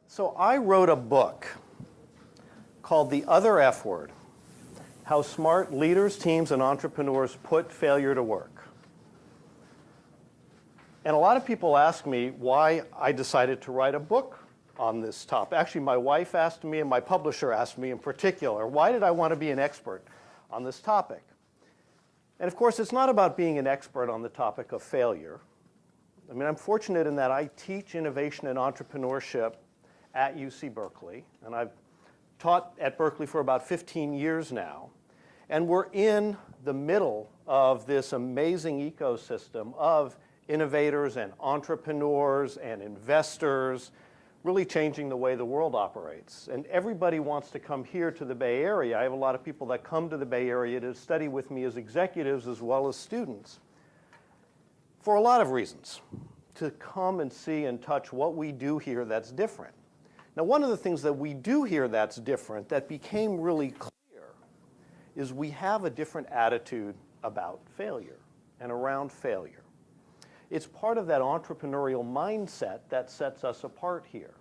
So I wrote a book called The Other F Word: How Smart Leaders, Teams, and Entrepreneurs Put Failure to Work. And a lot of people ask me why I decided to write a book on this topic. Actually, my wife asked me, and my publisher asked me in particular, why did I want to be an expert on this topic? And of course, it's not about being an expert on the topic of failure. I mean, I'm fortunate in that I teach innovation and entrepreneurship at UC Berkeley, and I've taught at Berkeley for about 15 years now. And we're in the middle of this amazing ecosystem of innovators and entrepreneurs and investors really changing the way the world operates. And everybody wants to come here to the Bay Area. I have a lot of people that come to the Bay Area to study with me as executives as well as students for a lot of reasons, to come and see and touch what we do here that's different. Now, one of the things that we do here that's different that became really clear is we have a different attitude about failure and around failure. It's part of that entrepreneurial mindset that sets us apart here.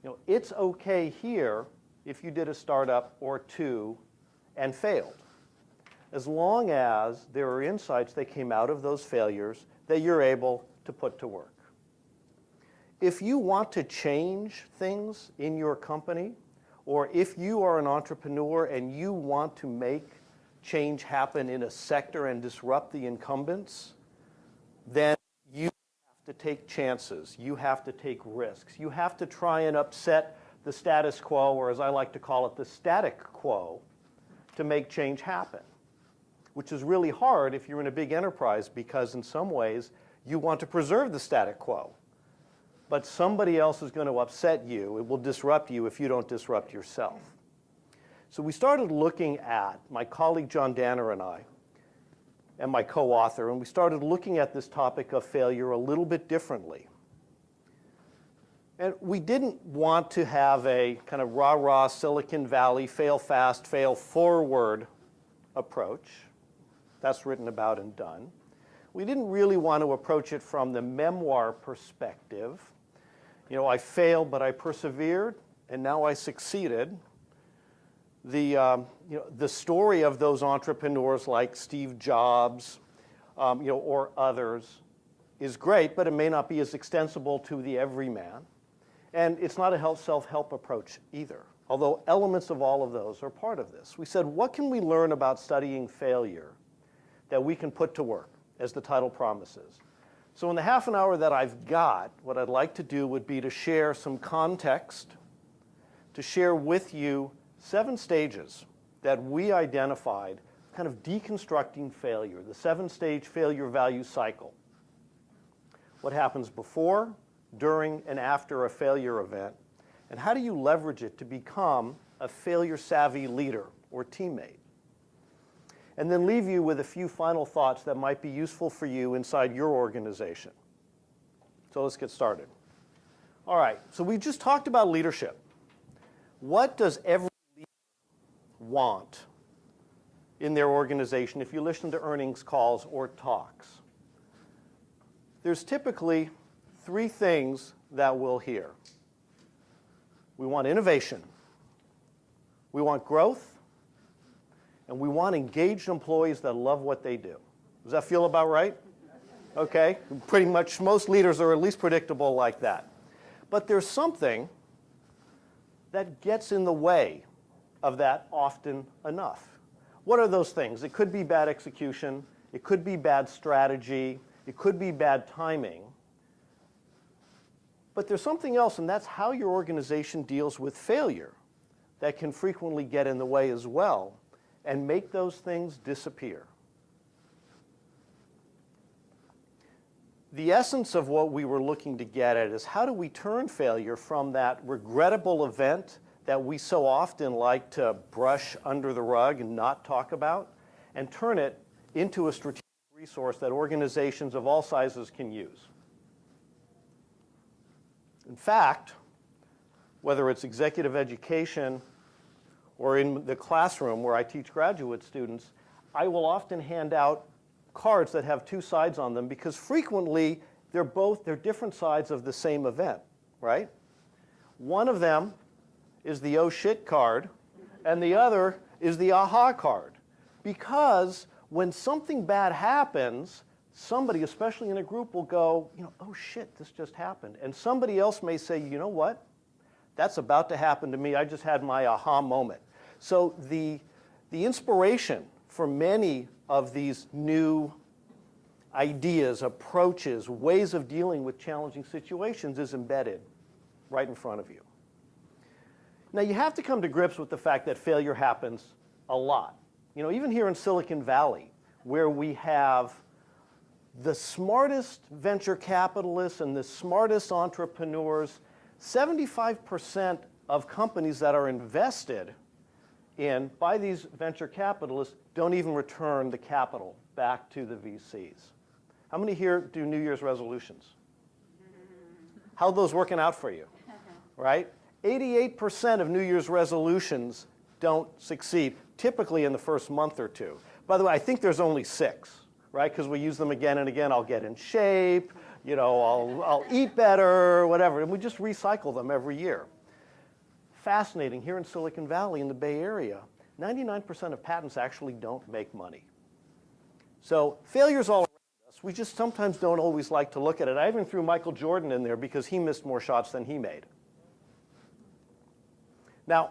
You know, it's okay here if you did a startup or two and failed, as long as there are insights that came out of those failures that you're able to put to work. If you want to change things in your company, or if you are an entrepreneur and you want to make change happen in a sector and disrupt the incumbents, then you have to take chances. You have to take risks. You have to try and upset the status quo, or as I like to call it, the static quo, to make change happen, which is really hard if you're in a big enterprise because in some ways you want to preserve the static quo. But somebody else is going to upset you. It will disrupt you if you don't disrupt yourself. So we started looking at, my colleague John Danner and I, and my co-author, and we started looking at this topic of failure a little bit differently. And we didn't want to have a kind of rah-rah Silicon Valley, fail fast, fail forward approach. That's written about and done. We didn't really want to approach it from the memoir perspective. You know, I failed, but I persevered, and now I succeeded. The story of those entrepreneurs like Steve Jobs, or others is great, but it may not be as extensible to the everyman. And it's not a self-help approach either, although elements of all of those are part of this. We said, what can we learn about studying failure that we can put to work, as the title promises? So in the half an hour that I've got, what I'd like to do would be to share some context, to share with you 7 stages that we identified, kind of deconstructing failure, the 7-stage failure value cycle. What happens before, during, and after a failure event, and how do you leverage it to become a failure-savvy leader or teammate? And then leave you with a few final thoughts that might be useful for you inside your organization. So let's get started. All right, so we just talked about leadership. What does every leader want in their organization if you listen to earnings calls or talks? There's typically 3 things that we'll hear. We want innovation, we want growth, and we want engaged employees that love what they do. Does that feel about right? Okay, pretty much most leaders are at least predictable like that. But there's something that gets in the way of that often enough. What are those things? It could be bad execution, it could be bad strategy, it could be bad timing. But there's something else, and that's how your organization deals with failure that can frequently get in the way as well and make those things disappear. The essence of what we were looking to get at is how do we turn failure from that regrettable event that we so often like to brush under the rug and not talk about, and turn it into a strategic resource that organizations of all sizes can use. In fact, whether it's executive education or in the classroom where I teach graduate students, I will often hand out cards that have 2 sides on them because frequently they're different sides of the same event, right? One of them is the oh shit card, and the other is the aha card. Because when something bad happens, somebody, especially in a group, will go, oh shit, this just happened. And somebody else may say, you know what? That's about to happen to me. I just had my aha moment. So the inspiration for many of these new ideas, approaches, ways of dealing with challenging situations is embedded right in front of you. Now, you have to come to grips with the fact that failure happens a lot. Even here in Silicon Valley, where we have the smartest venture capitalists and the smartest entrepreneurs, 75% of companies that are invested in by these venture capitalists don't even return the capital back to the VCs. How many here do New Year's resolutions? How are those working out for you? Right? 88% of New Year's resolutions don't succeed, typically in the first month or two. By the way, I think there's only 6, right? Because we use them again and again. I'll get in shape, I'll eat better, whatever. And we just recycle them every year. Fascinating, here in Silicon Valley, in the Bay Area, 99% of patents actually don't make money. So failure's all around us. We just sometimes don't always like to look at it. I even threw Michael Jordan in there because he missed more shots than he made. Now,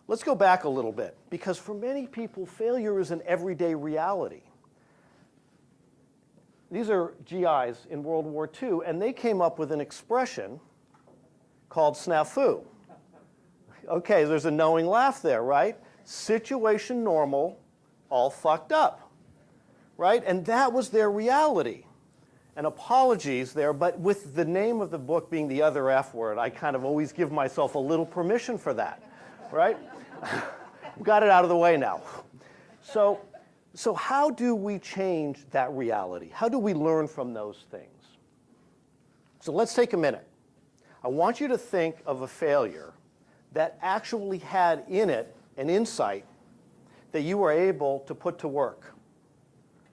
let's go back a little bit, because for many people, failure is an everyday reality. These are GIs in World War II, and they came up with an expression called snafu. Okay, there's a knowing laugh there, right? Situation normal, all fucked up, right? And that was their reality. And apologies there, but with the name of the book being the other F word, I kind of always give myself a little permission for that, right? Got it out of the way now. So how do we change that reality? How do we learn from those things? So let's take a minute. I want you to think of a failure that actually had in it an insight that you were able to put to work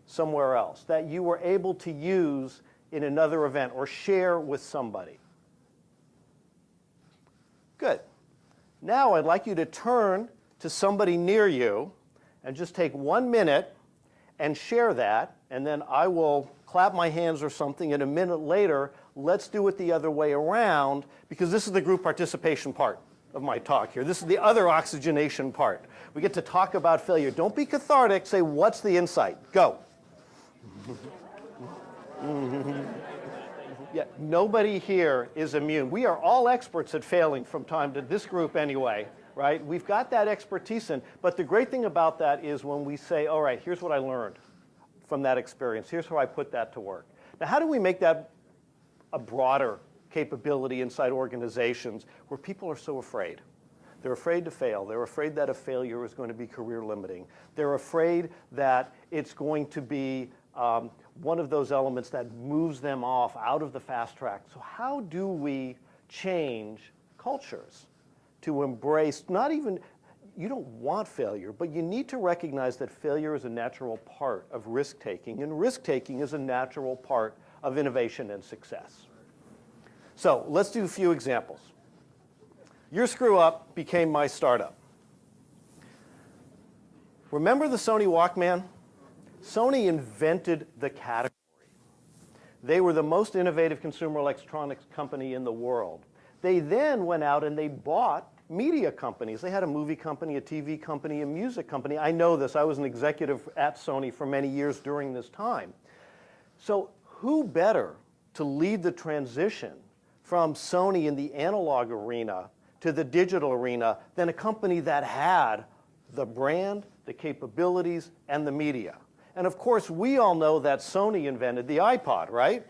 somewhere else, that you were able to use in another event or share with somebody. Good. Now I'd like you to turn to somebody near you and just take 1 minute and share that, and then I will clap my hands or something, and a minute later, let's do it the other way around, because this is the group participation part of my talk here. This is the other oxygenation part. We get to talk about failure. Don't be cathartic. Say, what's the insight? Go. Yeah, nobody here is immune. We are all experts at failing from time to this group anyway, right? We've got that expertise in, but the great thing about that is when we say, all right, here's what I learned from that experience. Here's how I put that to work. Now, how do we make that a broader capability inside organizations where people are so afraid? They're afraid to fail. They're afraid that a failure is going to be career limiting. They're afraid that it's going to be one of those elements that moves them off out of the fast track. So how do we change cultures to embrace, not even, you don't want failure, but you need to recognize that failure is a natural part of risk-taking, and risk-taking is a natural part of innovation and success. So let's do a few examples. Your screw-up became my startup. Remember the Sony Walkman? Sony invented the category. They were the most innovative consumer electronics company in the world. They then went out and they bought media companies. They had a movie company, a TV company, a music company. I know this. I was an executive at Sony for many years during this time. So who better to lead the transition from Sony in the analog arena to the digital arena than a company that had the brand, the capabilities, and the media? And of course, we all know that Sony invented the iPod, right?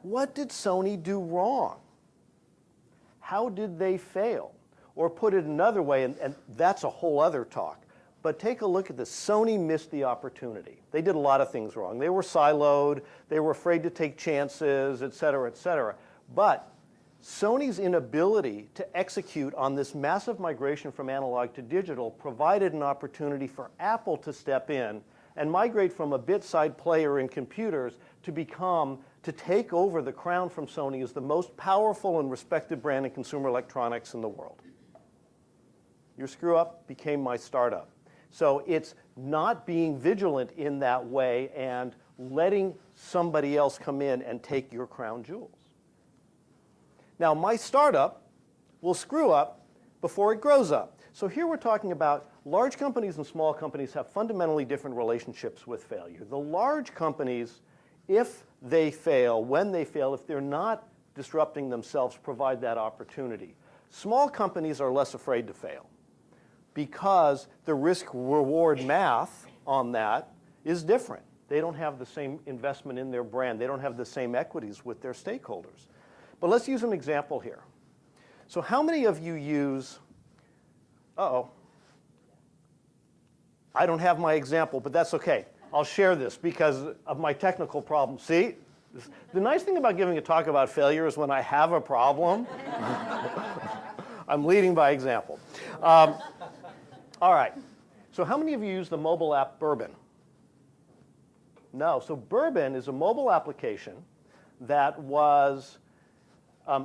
What did Sony do wrong? How did they fail? Or put it another way, and that's a whole other talk, but take a look at this. Sony missed the opportunity. They did a lot of things wrong. They were siloed, they were afraid to take chances, et cetera, et cetera. But Sony's inability to execute on this massive migration from analog to digital provided an opportunity for Apple to step in and migrate from a bit-side player in computers to take over the crown from Sony as the most powerful and respected brand in consumer electronics in the world. Your screw-up became my startup. So it's not being vigilant in that way and letting somebody else come in and take your crown jewels. Now, my startup will screw up before it grows up. So here we're talking about large companies and small companies have fundamentally different relationships with failure. The large companies, if they fail, when they fail, if they're not disrupting themselves, provide that opportunity. Small companies are less afraid to fail because the risk-reward math on that is different. They don't have the same investment in their brand. They don't have the same equities with their stakeholders. But let's use an example here. So how many of you use, I don't have my example, but that's okay. I'll share this because of my technical problem. See, the nice thing about giving a talk about failure is when I have a problem, I'm leading by example. All right, so how many of you use the mobile app Bourbon? No, so Bourbon is a mobile application that was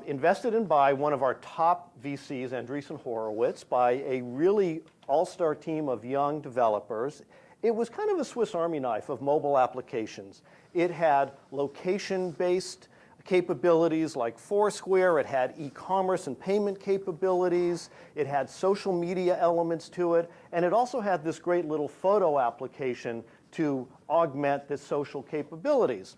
invested in by one of our top VCs, Andreessen Horowitz, by a really all-star team of young developers. It was kind of a Swiss Army knife of mobile applications. It had location-based capabilities like Foursquare. It had e-commerce and payment capabilities. It had social media elements to it. And it also had this great little photo application to augment the social capabilities.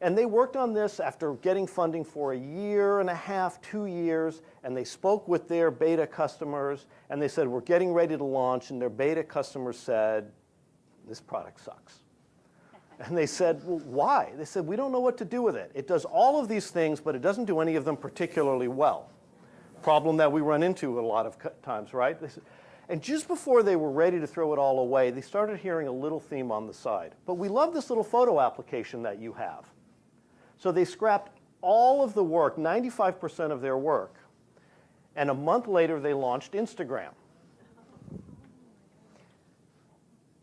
And they worked on this after getting funding for a year and a half, 2 years, and they spoke with their beta customers, and they said, we're getting ready to launch, and their beta customers said, this product sucks. And they said, well, why? They said, we don't know what to do with it. It does all of these things, but it doesn't do any of them particularly well. Problem that we run into a lot of times, right? And just before they were ready to throw it all away, they started hearing a little theme on the side. But we love this little photo application that you have. So they scrapped all of the work, 95% of their work, and a month later they launched Instagram.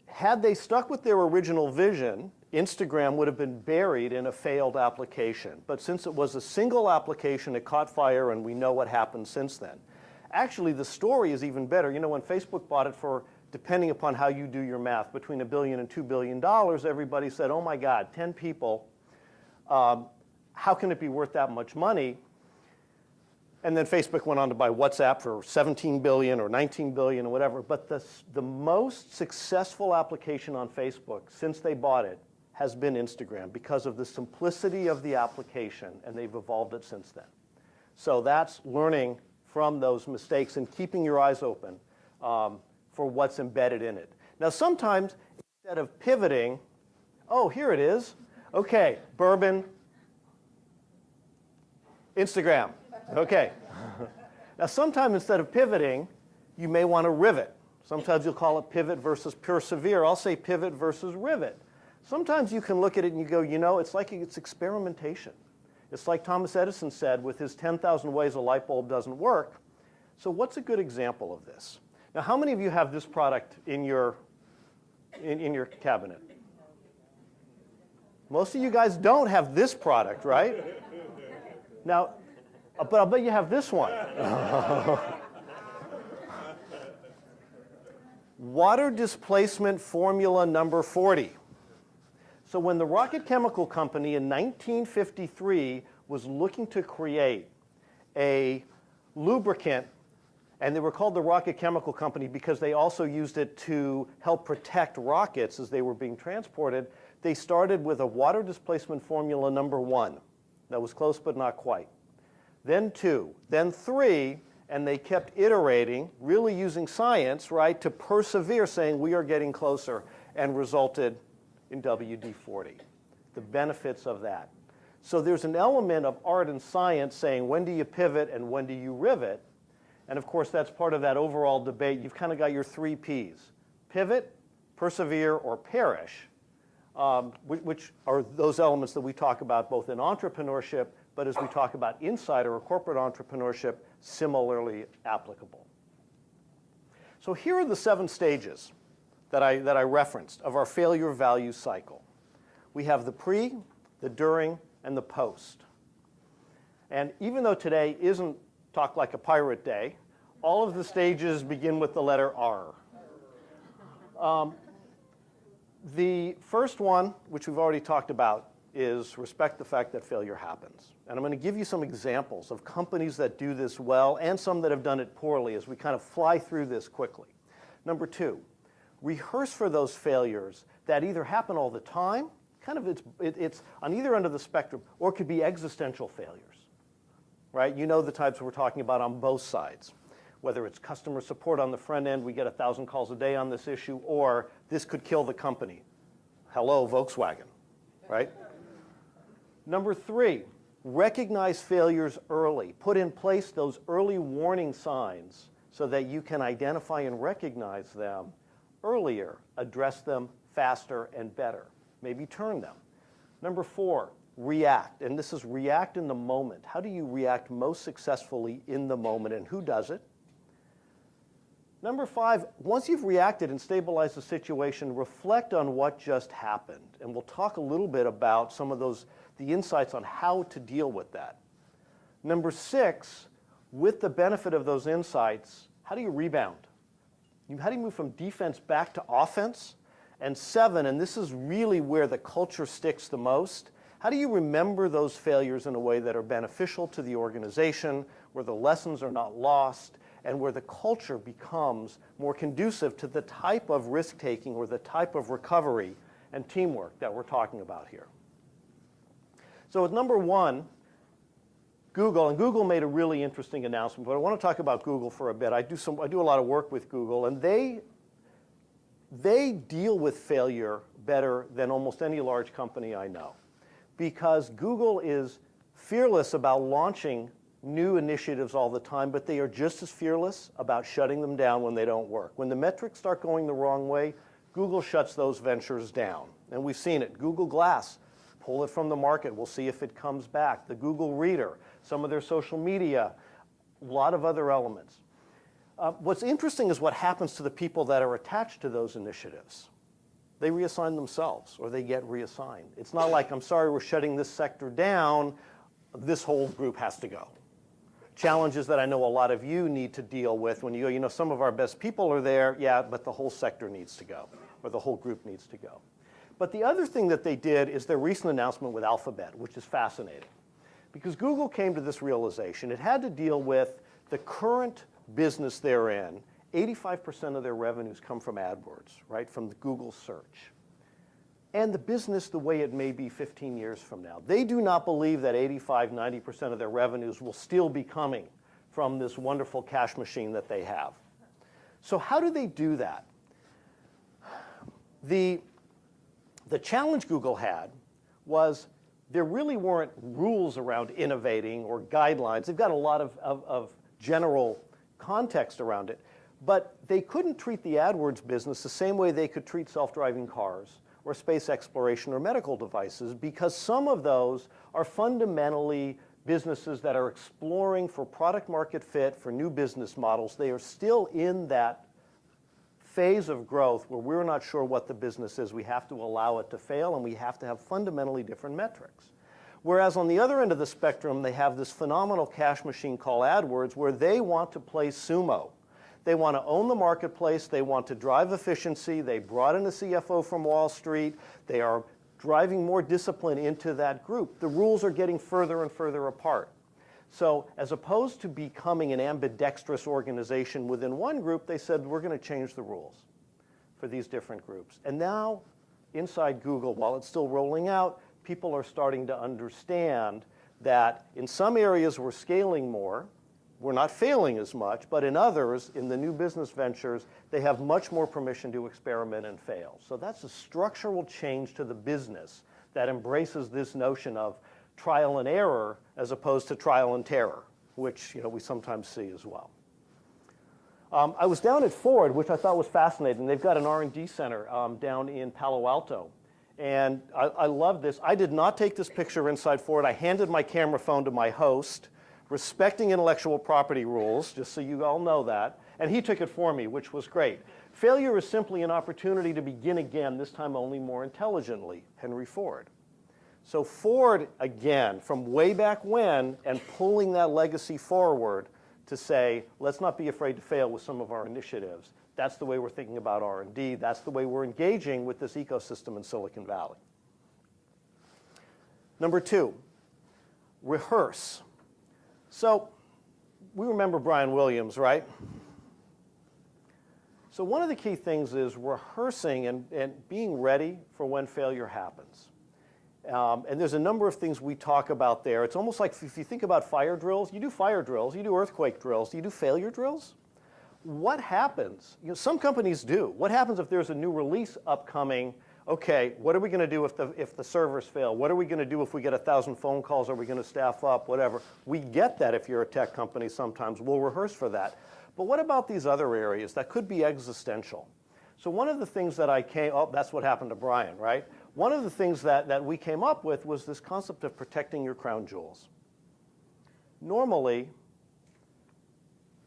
Had they stuck with their original vision, Instagram would have been buried in a failed application. But since it was a single application, it caught fire, and we know what happened since then. Actually, the story is even better. You know, when Facebook bought it for, depending upon how you do your math, between $1 billion and $2 billion, everybody said, oh my God, 10 people, how can it be worth that much money? And then Facebook went on to buy WhatsApp for $17 billion or $19 billion or whatever. But the most successful application on Facebook since they bought it has been Instagram because of the simplicity of the application, and they've evolved it since then. So that's learning from those mistakes and keeping your eyes open for what's embedded in it. Now sometimes, instead of pivoting, oh, here it is. Okay, Bourbon, Instagram. Okay. Now sometimes instead of pivoting, you may want to rivet. Sometimes you'll call it pivot versus persevere. I'll say pivot versus rivet. Sometimes you can look at it and you go, you know, it's like it's experimentation. It's like Thomas Edison said with his 10,000 ways a light bulb doesn't work. So what's a good example of this? Now how many of you have this product in your cabinet? Most of you guys don't have this product, right? Now, but I'll bet you have this one. Water displacement formula number 40. So when the Rocket Chemical Company in 1953 was looking to create a lubricant, and they were called the Rocket Chemical Company because they also used it to help protect rockets as they were being transported, they started with a water displacement formula number 1. That was close but not quite. Then 2, then 3, and they kept iterating, really using science, right, to persevere, saying we are getting closer, and resulted in WD-40, the benefits of that. So there's an element of art and science saying when do you pivot and when do you rivet, and of course that's part of that overall debate. You've kind of got your 3 Ps, pivot, persevere, or perish, which are those elements that we talk about both in entrepreneurship, but as we talk about insider or corporate entrepreneurship, similarly applicable. So here are the 7 stages that I referenced of our failure value cycle. We have the pre, the during, and the post. And even though today isn't Talk Like a Pirate Day, all of the stages begin with the letter R. The first one, which we've already talked about, is respect the fact that failure happens. And I'm going to give you some examples of companies that do this well and some that have done it poorly as we kind of fly through this quickly. Number two, rehearse for those failures that either happen all the time, kind of it's on either end of the spectrum, or could be existential failures, right? You know the types we're talking about on both sides. Whether it's customer support on the front end, we get 1,000 calls a day on this issue, or this could kill the company. Hello, Volkswagen, right? Number three, recognize failures early. Put in place those early warning signs so that you can identify and recognize them earlier, address them faster and better, maybe turn them. Number four, react, and this is react in the moment. How do you react most successfully in the moment, and who does it? Number five, once you've reacted and stabilized the situation, reflect on what just happened. And we'll talk a little bit about some of the insights on how to deal with that. Number six, with the benefit of those insights, how do you rebound? How do you move from defense back to offense? And seven, and this is really where the culture sticks the most, how do you remember those failures in a way that are beneficial to the organization, where the lessons are not lost, and where the culture becomes more conducive to the type of risk-taking or the type of recovery and teamwork that we're talking about here. So with number one, Google, and Google made a really interesting announcement, but I want to talk about Google for a bit. I do a lot of work with Google, and they deal with failure better than almost any large company I know, because Google is fearless about launching new initiatives all the time, but they are just as fearless about shutting them down when they don't work. When the metrics start going the wrong way, Google shuts those ventures down. And we've seen it. Google Glass, pull it from the market. We'll see if it comes back. The Google Reader, some of their social media, a lot of other elements. What's interesting is what happens to the people that are attached to those initiatives. They reassign themselves, or they get reassigned. It's not like, I'm sorry, we're shutting this sector down, this whole group has to go. Challenges that I know a lot of you need to deal with when you go, you know, some of our best people are there, yeah, but the whole sector needs to go, or the whole group needs to go. But the other thing that they did is their recent announcement with Alphabet, which is fascinating. Because Google came to this realization, it had to deal with the current business they're in. 85% of their revenues come from AdWords, right, from the Google search. And the business the way it may be 15 years from now. They do not believe that 85, 90% of their revenues will still be coming from this wonderful cash machine that they have. So how do they do that? The challenge Google had was there really weren't rules around innovating or guidelines. They've got a lot of general context around it, but they couldn't treat the AdWords business the same way they could treat self-driving cars or space exploration or medical devices, because some of those are fundamentally businesses that are exploring for product market fit, for new business models. They are still in that phase of growth where we're not sure what the business is. We have to allow it to fail, and we have to have fundamentally different metrics. Whereas on the other end of the spectrum, they have this phenomenal cash machine called AdWords, where they want to play sumo. They want to own the marketplace. They want to drive efficiency. They brought in a CFO from Wall Street. They are driving more discipline into that group. The rules are getting further and further apart. So as opposed to becoming an ambidextrous organization within one group, they said, we're going to change the rules for these different groups. And now, inside Google, while it's still rolling out, people are starting to understand that in some areas we're scaling more, we're not failing as much, but in others, in the new business ventures, they have much more permission to experiment and fail. So that's a structural change to the business that embraces this notion of trial and error as opposed to trial and terror, which we sometimes see as well. I was down at Ford, which I thought was fascinating. They've got an R&D center down in Palo Alto. And I love this. I did not take this picture inside Ford. I handed my camera phone to my host, respecting intellectual property rules, just so you all know that. And he took it for me, which was great. Failure is simply an opportunity to begin again, this time only more intelligently, Henry Ford. So Ford, again, from way back when, and pulling that legacy forward to say, let's not be afraid to fail with some of our initiatives. That's the way we're thinking about R&D. That's the way we're engaging with this ecosystem in Silicon Valley. Number 2, rehearse. So we remember Brian Williams, right? So one of the key things is rehearsing and being ready for when failure happens. And there's a number of things we talk about there. It's almost like if you think about fire drills, you do fire drills, you do earthquake drills, you do failure drills. What happens? You know, some companies do. What happens if there's a new release upcoming? Okay, what are we going to do if the servers fail? What are we going to do if we get 1,000 phone calls? Are we going to staff up? Whatever. We get that if you're a tech company sometimes. We'll rehearse for that. But what about these other areas that could be existential? So one of the things that that's what happened to Brian, right? One of the things that we came up with was this concept of protecting your crown jewels. Normally,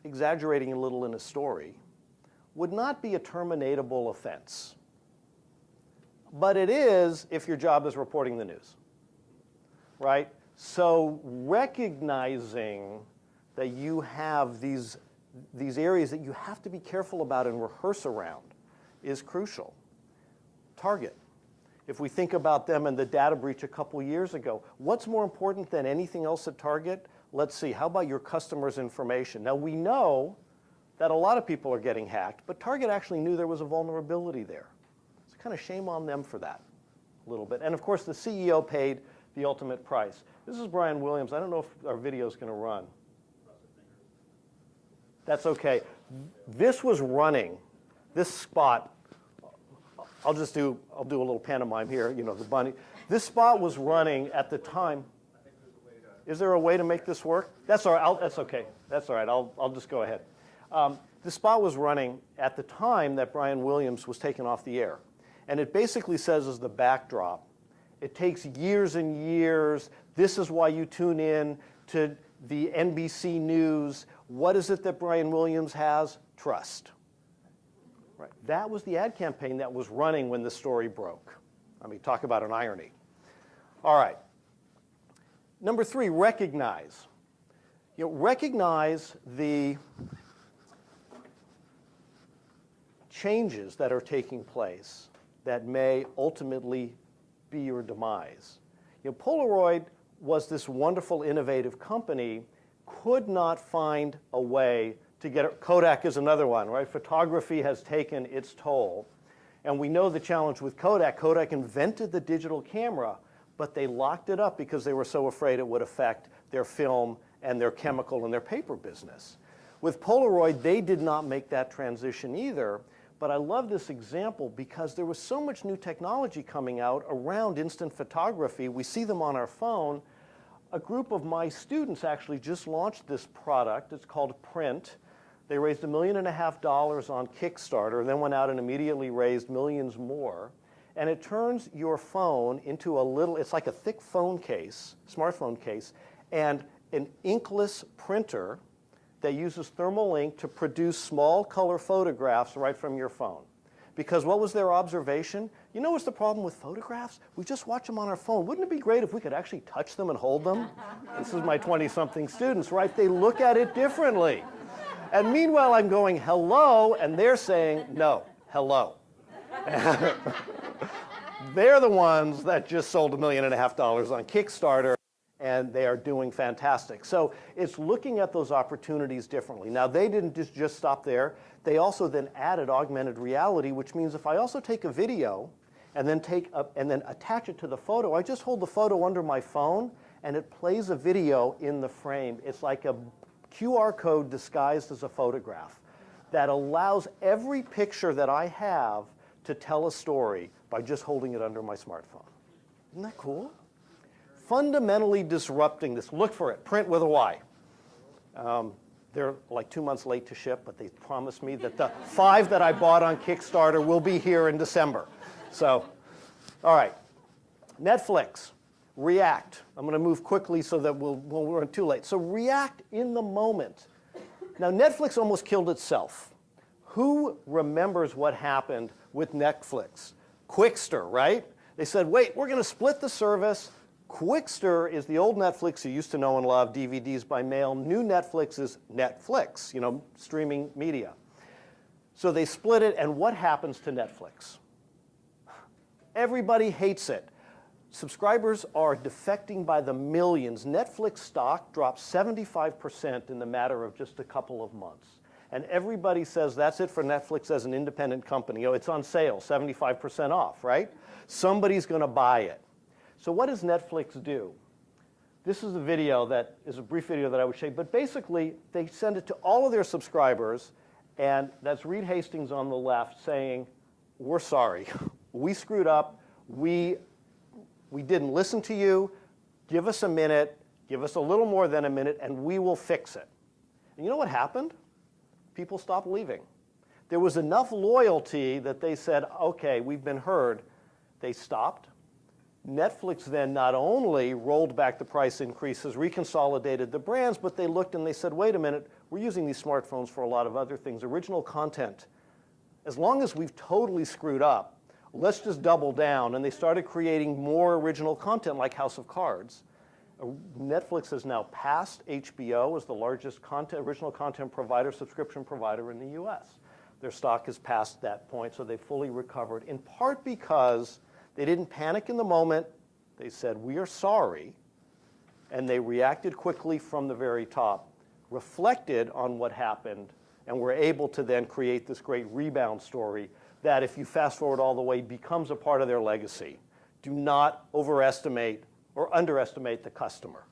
exaggerating a little in a story would not be a terminatable offense. But it is if your job is reporting the news, right? So recognizing that you have these areas that you have to be careful about and rehearse around is crucial. Target. If we think about them and the data breach a couple years ago, what's more important than anything else at Target? Let's see, how about your customers' information? Now we know that a lot of people are getting hacked, but Target actually knew there was a vulnerability there. It's kind of shame on them for that a little bit. And of course the CEO paid the ultimate price. This is Brian Williams. I don't know if our video is going to run. That's okay. This was running, this spot, I'll do a little pantomime here, you know, the bunny. This spot was running at the time. Is there a way to make this work? That's all right, that's okay. That's all right, I'll just go ahead. The spot was running at the time that Brian Williams was taken off the air. And it basically says as the backdrop, it takes years and years. This is why you tune in to the NBC News. What is it that Brian Williams has? Trust. Right. That was the ad campaign that was running when the story broke. I mean, talk about an irony. All right. Number 3, recognize. You know, recognize the changes that are taking place that may ultimately be your demise. You know, Polaroid was this wonderful, innovative company, could not find a way to get it. Kodak is another one, right? Photography has taken its toll. And we know the challenge with Kodak. Kodak invented the digital camera, but they locked it up because they were so afraid it would affect their film and their chemical and their paper business. With Polaroid, they did not make that transition either. But I love this example because there was so much new technology coming out around instant photography. We see them on our phone. A group of my students actually just launched this product. It's called Print. They raised $1.5 million on Kickstarter, then went out and immediately raised millions more. And it turns your phone into a little, it's like a thick phone case, smartphone case, and an inkless printer that uses thermal ink to produce small color photographs right from your phone. Because what was their observation? You know what's the problem with photographs? We just watch them on our phone. Wouldn't it be great if we could actually touch them and hold them? This is my 20-something students, right? They look at it differently. And meanwhile, I'm going, hello, and they're saying, no, hello. They're the ones that just sold $1.5 million on Kickstarter, and they are doing fantastic. So it's looking at those opportunities differently. Now, they didn't just stop there. They also then added augmented reality, which means if I also take a video and then attach it to the photo, I just hold the photo under my phone, and it plays a video in the frame. It's like a QR code disguised as a photograph that allows every picture that I have to tell a story by just holding it under my smartphone. Isn't that cool? Fundamentally disrupting this. Look for it, Print with a Y. They're like 2 months late to ship, but they promised me that the 5 that I bought on Kickstarter will be here in December. So, all right. Netflix, react. I'm going to move quickly so that we'll run too late. So react in the moment. Now, Netflix almost killed itself. Who remembers what happened with Netflix? Quickster, right? They said, wait, we're going to split the service. Quickster is the old Netflix you used to know and love, DVDs by mail. New Netflix is Netflix, streaming media. So they split it, and what happens to Netflix? Everybody hates it. Subscribers are defecting by the millions. Netflix stock dropped 75% in the matter of just a couple of months. And everybody says that's it for Netflix as an independent company. It's on sale, 75% off, right? Somebody's going to buy it. So what does Netflix do? This is a video that is a brief video that I would show you, but basically they send it to all of their subscribers, and that's Reed Hastings on the left saying, we're sorry, we screwed up, we didn't listen to you, give us a minute, give us a little more than a minute, and we will fix it. And you know what happened? People stopped leaving. There was enough loyalty that they said, okay, we've been heard. They stopped. Netflix then not only rolled back the price increases, reconsolidated the brands, but they looked and they said, wait a minute, we're using these smartphones for a lot of other things, original content. As long as we've totally screwed up, let's just double down. And they started creating more original content like House of Cards. Netflix has now passed HBO as the largest original content provider, subscription provider in the US. Their stock has passed that point, so they fully recovered, in part because they didn't panic in the moment. They said, we are sorry, and they reacted quickly from the very top, reflected on what happened, and were able to then create this great rebound story that, if you fast forward all the way, becomes a part of their legacy. Do not overestimate or underestimate the customer.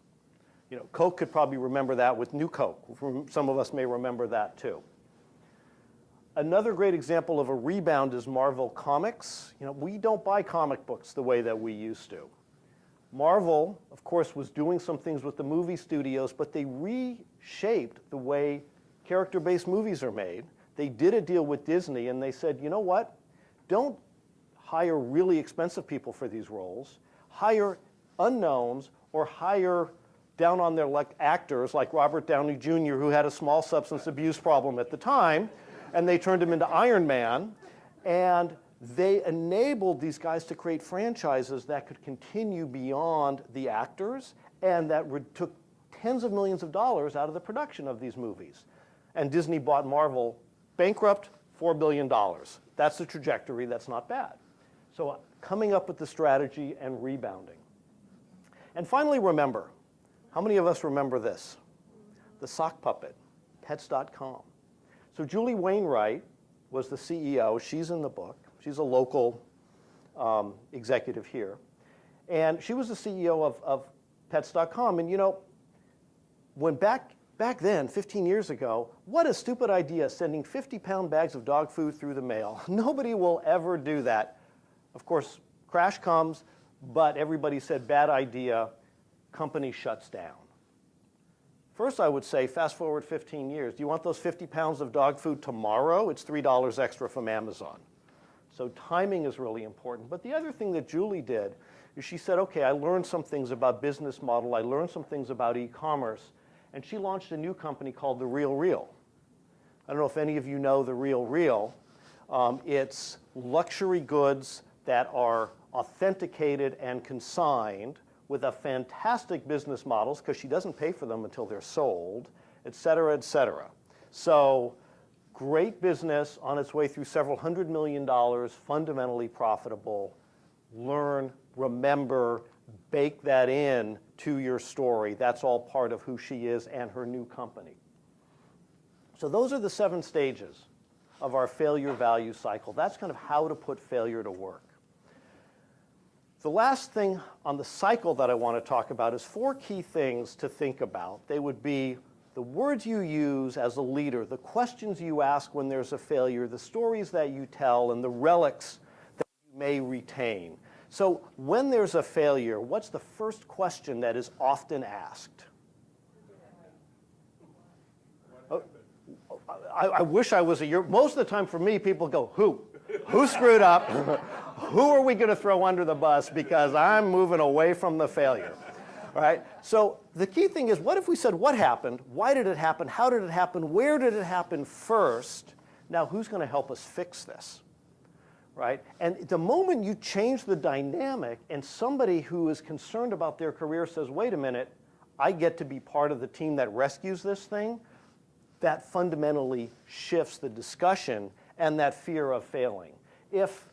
Coke could probably remember that with New Coke. Some of us may remember that too. Another great example of a rebound is Marvel Comics. We don't buy comic books the way that we used to. Marvel, of course, was doing some things with the movie studios, but they reshaped the way character-based movies are made. They did a deal with Disney, and they said, you know what? Don't hire really expensive people for these roles. Hire unknowns, or hire down on their actors like Robert Downey Jr., who had a small substance abuse problem at the time, and they turned him into Iron Man, and they enabled these guys to create franchises that could continue beyond the actors, and that took tens of millions of dollars out of the production of these movies. And Disney bought Marvel, bankrupt, $4 billion. That's the trajectory. That's not bad. So coming up with the strategy and rebounding. And finally, remember. How many of us remember this? The sock puppet, Pets.com. So Julie Wainwright was the CEO. She's in the book. She's a local executive here. And she was the CEO of Pets.com. And when back then, 15 years ago, what a stupid idea, sending 50-pound bags of dog food through the mail. Nobody will ever do that. Of course, crash comes, but everybody said, bad idea, company shuts down. First, I would say, fast forward 15 years. Do you want those 50 pounds of dog food tomorrow? It's $3 extra from Amazon. So timing is really important. But the other thing that Julie did is she said, okay, I learned some things about business model. I learned some things about e-commerce. And she launched a new company called The Real Real. I don't know if any of you know The Real Real. It's luxury goods that are authenticated and consigned with a fantastic business models, because she doesn't pay for them until they're sold, et cetera, et cetera. So great business on its way through several $100 million, fundamentally profitable. Learn, remember, bake that in to your story. That's all part of who she is and her new company. So those are the 7 stages of our failure value cycle. That's kind of how to put failure to work. The last thing on the cycle that I want to talk about is 4 key things to think about. They would be the words you use as a leader, the questions you ask when there's a failure, the stories that you tell, and the relics that you may retain. So when there's a failure, what's the first question that is often asked? I wish I was most of the time for me, people go, who? Who screwed up? Who are we going to throw under the bus, because I'm moving away from the failure? All right? So the key thing is, what if we said, what happened? Why did it happen? How did it happen? Where did it happen first? Now, who's going to help us fix this? Right? And the moment you change the dynamic and somebody who is concerned about their career says, wait a minute, I get to be part of the team that rescues this thing, that fundamentally shifts the discussion and that fear of failing. If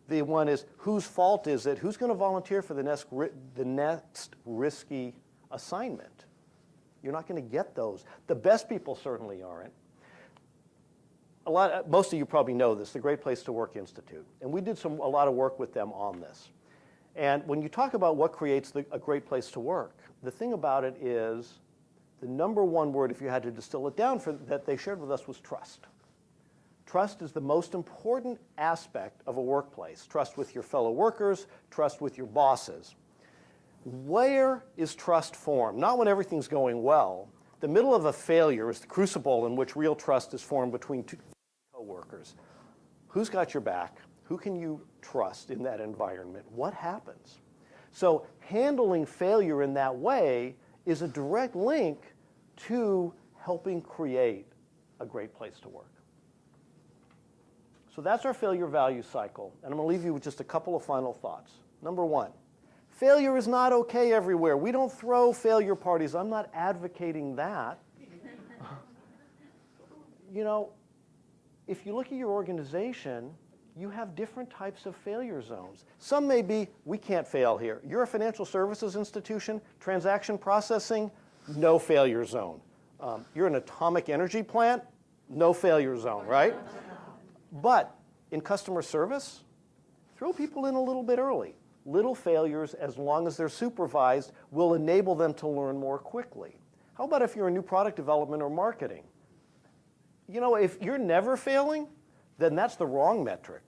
the one is, whose fault is it? Who's going to volunteer for the next risky assignment? You're not going to get those. The best people certainly aren't. Most of you probably know this, the Great Place to Work Institute. And we did a lot of work with them on this. And when you talk about what creates a great place to work, the thing about it is the number one word, if you had to distill it down, that they shared with us was trust. Trust is the most important aspect of a workplace. Trust with your fellow workers, trust with your bosses. Where is trust formed? Not when everything's going well. The middle of a failure is the crucible in which real trust is formed between two co-workers. Who's got your back? Who can you trust in that environment? What happens? So handling failure in that way is a direct link to helping create a great place to work. So that's our failure value cycle. And I'm going to leave you with just a couple of final thoughts. Number one, failure is not okay everywhere. We don't throw failure parties. I'm not advocating that. You know, if you look at your organization, you have different types of failure zones. Some may be, we can't fail here. You're a financial services institution, transaction processing, no failure zone. You're an atomic energy plant, no failure zone, right? But in customer service, throw people in a little bit early. Little failures, as long as they're supervised, will enable them to learn more quickly. How about if you're in new product development or marketing? You know, if you're never failing, then that's the wrong metric,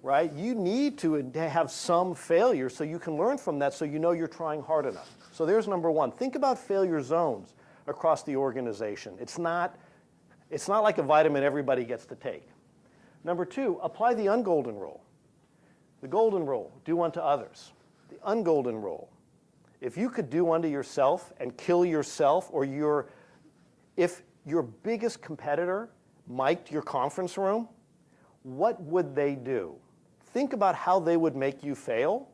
right? You need to have some failure so you can learn from that so you know you're trying hard enough. So there's number one. Think about failure zones across the organization. It's not like a vitamin everybody gets to take. Number two, apply the ungolden rule. The golden rule, do unto others. The ungolden rule, if you could do unto yourself and kill yourself, or if your biggest competitor mic'd your conference room, what would they do? Think about how they would make you fail.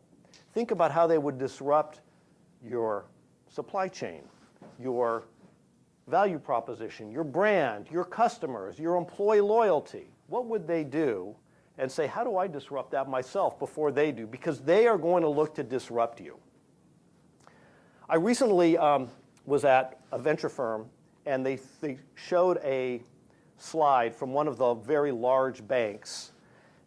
Think about how they would disrupt your supply chain, your value proposition, your brand, your customers, your employee loyalty. What would they do? And say, how do I disrupt that myself before they do? Because they are going to look to disrupt you. I recently was at a venture firm, and they showed a slide from one of the very large banks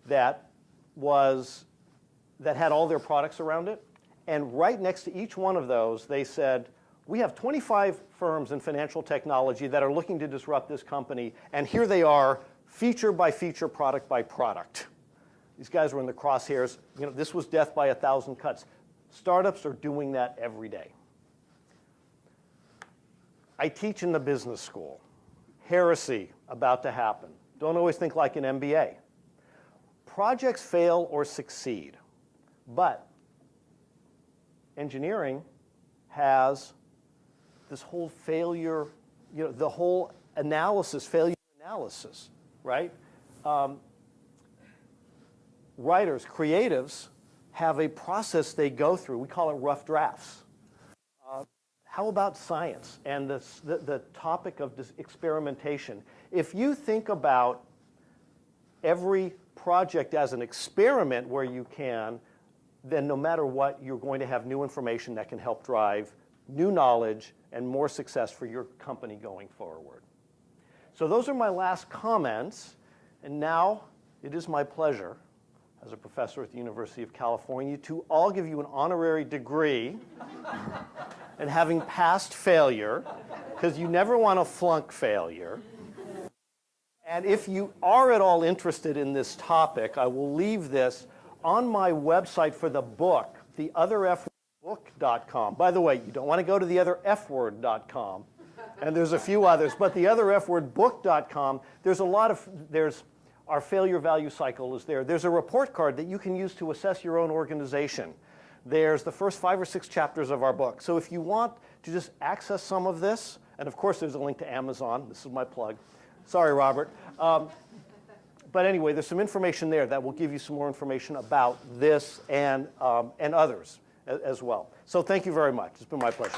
that had all their products around it. And right next to each one of those, they said, we have 25 firms in financial technology that are looking to disrupt this company, and here they are, feature by feature, product by product. These guys were in the crosshairs. You know, this was death by 1,000 cuts. Startups are doing that every day. I teach in the business school. Heresy about to happen. Don't always think like an MBA. Projects fail or succeed, but engineering has this whole failure, you know, the whole failure analysis, right? Writers, creatives, have a process they go through. We call it rough drafts. How about science and the topic of experimentation? If you think about every project as an experiment where you can, then no matter what, you're going to have new information that can help drive new knowledge and more success for your company going forward. So those are my last comments, and now it is my pleasure as a professor at the University of California to all give you an honorary degree in having passed failure, because you never want to flunk failure. And if you are at all interested in this topic, I will leave this on my website for the book, theotherfbook.com. By the way, you don't want to go to theotherfword.com. And there's a few others, but theotherfwordbook.com, there's our failure value cycle is there. There's a report card that you can use to assess your own organization. There's the first 5 or 6 chapters of our book. So if you want to just access some of this, and of course there's a link to Amazon, this is my plug, Sorry, Robert. But anyway, there's some information there that will give you some more information about this and others as well. So thank you very much. It's been my pleasure.